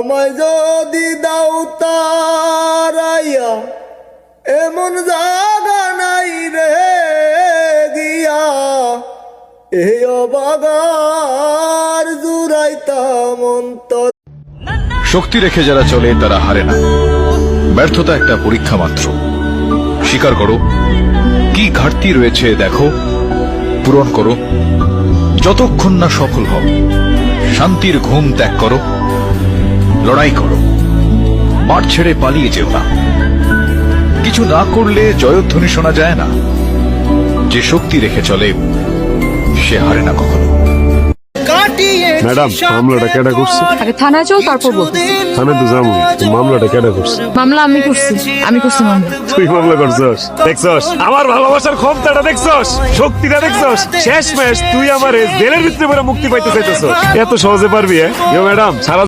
আমায় যদি দাও তারাইয়া এমন জাগা নাই রে গিয়া এই অবাগার জুড়াইতাম অন্তর। শক্তি রেখে যারা চলে তারা হারে না। ব্যর্থতা একটা পরীক্ষা মাত্র। স্বীকার করো কি ঘাটতি রয়েছে, দেখো, পূরণ করো। যতক্ষণ না সফল হও, শান্তির ঘুম ত্যাগ করো, লড়াই করো, মাঠ ছেড়ে পালিয়ে যেও না। কিছু না করলে জয়ধ্বনি শোনা যায় না। যে শক্তি রেখে চলে সে হারে না কখনো। ম্যাডাম, মামলাটা কেডা করছে? আগে থানায় চল, তারপর বলবো। থানায় তো যাবো, মামলাটা কেডা করছে? মামলা আমি করছি মামলা। তুই মামলা করছস? দেখছস আমার ভালোবাসার ক্ষমতাটা, দেখছস শক্তিটা, দেখছস শেষ ম্যাচ তুই আমার জেলের ভিতরে মুক্তি পাইতে চাইতেছস। এত সহজে পারবি? ম্যাডাম সারা